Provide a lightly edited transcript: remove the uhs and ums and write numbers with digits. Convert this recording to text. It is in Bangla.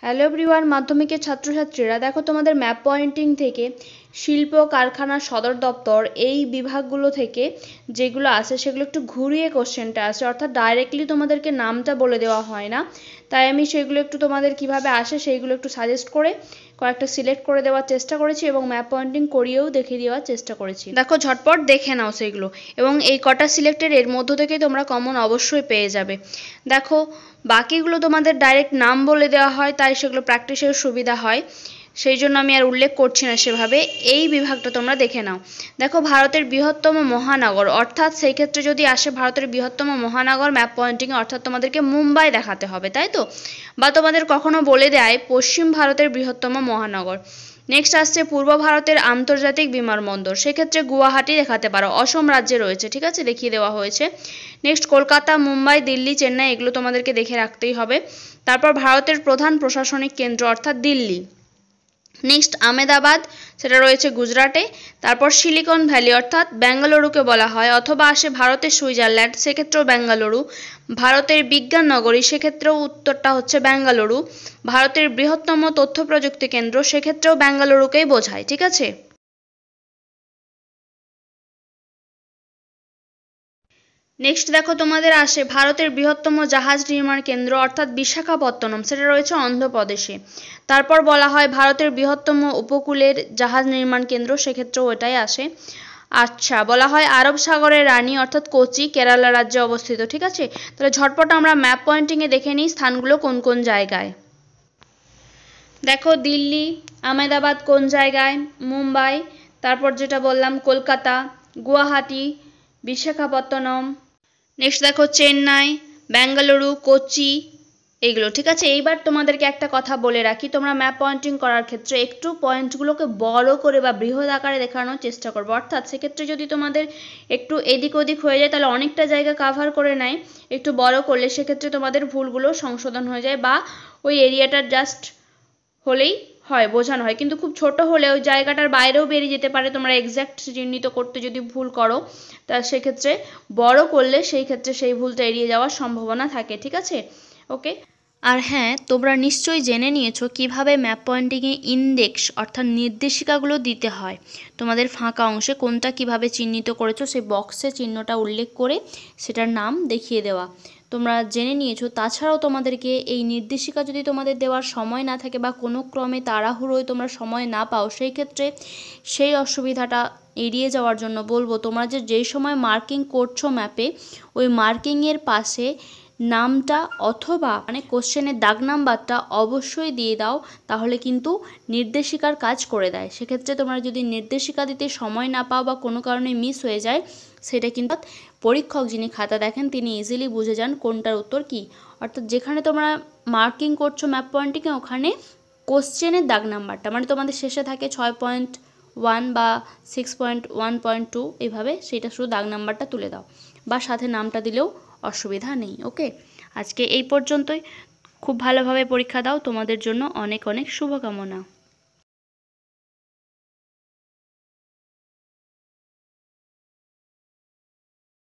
হ্যালো এভরিওয়ান, মাধ্যমিকের ছাত্রছাত্রীরা দেখো, তোমাদের ম্যাপ পয়েন্টিং থেকে শিল্প কারখানা সদর দপ্তর এই বিভাগগুলো থেকে যেগুলো আছে সেগুলো একটু ঘুরিয়ে কোশ্চেনটা আসে, অর্থাৎ ডাইরেক্টলি তোমাদেরকে নামটা বলে দেওয়া হয় না। তাই আমি সেগুলো একটু তোমাদের কিভাবে আসে সেইগুলো একটু সাজেস্ট করে কয়েকটা সিলেক্ট করে দেওয়ার চেষ্টা করেছি এবং ম্যাপ পয়েন্টিং করিয়েও দেখিয়ে দেওয়ার চেষ্টা করেছি। দেখো, ঝটপট দেখে নাও সেইগুলো, এবং এই কটা সিলেক্টেড এর মধ্য থেকেই তোমরা কমন অবশ্যই পেয়ে যাবে। দেখো, বাকিগুলো তোমাদের ডাইরেক্ট নাম বলে দেওয়া হয়, তাই সেগুলো প্র্যাকটিসের সুবিধা হয়, সেই জন্য আমি আর উল্লেখ করছি না সেভাবে। এই বিভাগটা তোমরা দেখে নাও। দেখো, ভারতের বৃহত্তম মহানগর, অর্থাৎ সেই ক্ষেত্রে যদি আসে ভারতের বৃহত্তম মহানগর ম্যাপ পয়েন্টিংয়ে, অর্থাৎ তোমাদেরকে মুম্বাই দেখাতে হবে, তাই তো? বা তোমাদের কখনো বলে দেয় পশ্চিম ভারতের বৃহত্তম মহানগর। নেক্সট আসছে পূর্ব ভারতের আন্তর্জাতিক বিমানবন্দর, সেক্ষেত্রে গুয়াহাটি দেখাতে পারো, অসম রাজ্যে রয়েছে, ঠিক আছে, দেখিয়ে দেওয়া হয়েছে। নেক্সট কলকাতা, মুম্বাই, দিল্লি, চেন্নাই, এগুলো তোমাদেরকে দেখে রাখতেই হবে। তারপর ভারতের প্রধান প্রশাসনিক কেন্দ্র অর্থাৎ দিল্লি। নেক্সট আহমেদাবাদ, সেটা রয়েছে গুজরাটে। তারপর সিলিকন ভ্যালি অর্থাৎ বেঙ্গালুরুকে বলা হয়, অথবা আসে ভারতের সুইজারল্যান্ড, সেক্ষেত্রেও বেঙ্গালুরু। ভারতের বিজ্ঞান নগরী, সেক্ষেত্রেও উত্তরটা হচ্ছে বেঙ্গালুরু। ভারতের বৃহত্তম তথ্য প্রযুক্তি কেন্দ্র, সেক্ষেত্রেও বেঙ্গালুরুকেই বোঝায়, ঠিক আছে। নেক্সট দেখো, তোমাদের আসে ভারতের বৃহত্তম জাহাজ নির্মাণ কেন্দ্র অর্থাৎ বিশাখাপত্তনম, সেটা রয়েছে অন্ধ্রপ্রদেশে। তারপর বলা হয় ভারতের বৃহত্তম উপকূলের জাহাজ নির্মাণ কেন্দ্র, সেক্ষেত্রেও ওটাই আসে। আচ্ছা, বলা হয় আরব সাগরের রানী অর্থাৎ কোচি, কেরালা রাজ্যে অবস্থিত, ঠিক আছে। তাহলে ঝটপট আমরা ম্যাপ পয়েন্টিংয়ে দেখে নিই স্থানগুলো কোন কোন জায়গায়। দেখো, দিল্লি, আহমেদাবাদ কোন জায়গায়, মুম্বাই, তারপর যেটা বললাম কলকাতা, গুয়াহাটি, বিশাখাপত্তনম, নেক্সট দেখো চেন্নাই, বেঙ্গালুরু, কোচি, এইগুলো, ঠিক আছে। এইবার তোমাদেরকে একটা কথা বলে রাখি, তোমরা ম্যাপ পয়েন্টিং করার ক্ষেত্রে একটু পয়েন্টগুলোকে বড় করে বা বৃহৎ আকারে দেখানোর চেষ্টা করবো, অর্থাৎ সেক্ষেত্রে যদি তোমাদের একটু এদিক ওদিক হয়ে যায় তাহলে অনেকটা জায়গা কাভার করে নেয়, একটু বড় করলে সেক্ষেত্রে তোমাদের ভুলগুলো সংশোধন হয়ে যায়, বা ওই এরিয়াটার জাস্ট হলেই হয়, বোঝানো হয়। কিন্তু খুব ছোট হলে ওই জায়গাটার বাইরেও বেরিয়ে যেতে পারে, তোমরা এক্স্যাক্ট চিহ্নিত করতে যদি ভুল করো, তা সেক্ষেত্রে বড় করলে সেই ক্ষেত্রে সেই ভুলটা এড়িয়ে যাওয়ার সম্ভাবনা থাকে, ঠিক আছে। ওকে। আর হ্যাঁ, তোমরা নিশ্চয়ই জেনে নিয়েছো কিভাবে ম্যাপ পয়েন্টিংয়ে ইন্ডেক্স অর্থাৎ নির্দেশিকাগুলো দিতে হয়। তোমাদের ফাঁকা অংশে কোনটা কিভাবে চিহ্নিত করেছো সেই বক্সে চিহ্নটা উল্লেখ করে সেটার নাম দেখিয়ে দেওয়া তোমরা জেনে নিয়েছো। তাছাড়াও তোমাদেরকে এই নির্দেশিকা যদি তোমাদের দেওয়ার সময় না থাকে বা কোনো ক্রমে তাড়াহুড়োয় তোমরা সময় না পাও, সেই ক্ষেত্রে সেই অসুবিধাটা এড়িয়ে যাওয়ার জন্য বলবো, তোমরা যেই সময় মার্কিং করছো ম্যাপে, ওই মার্কিংয়ের পাশে নামটা অথবা কোশ্চেনের দাগ নাম্বারটা অবশ্যই দিয়ে দাও, তাহলে কিন্তু নির্দেশিকার কাজ করে দেয়। সেক্ষেত্রে তোমরা যদি নির্দেশিকা দিতে সময় না পাও বা কোনো কারণে মিস হয়ে যায়, সেটা কিন্তু পরীক্ষক যিনি খাতা দেখেন তিনি ইজিলি বুঝে যান কোনটার উত্তর কী। অর্থাৎ যেখানে তোমরা মার্কিং করছো ম্যাপ পয়েন্টিংয়ে, ওখানে কোশ্চেনের দাগ নাম্বারটা তোমাদের শেষে থাকে 6.1 বা 6.1.2, এইভাবে সেটা শুধু দাগ নাম্বারটা তুলে দাও, বা সাথে নামটা দিলেও অসুবিধা নেই। ওকে, আজকে এই পর্যন্তই। খুব ভালোভাবে পরীক্ষা দাও, তোমাদের জন্য অনেক অনেক শুভকামনা।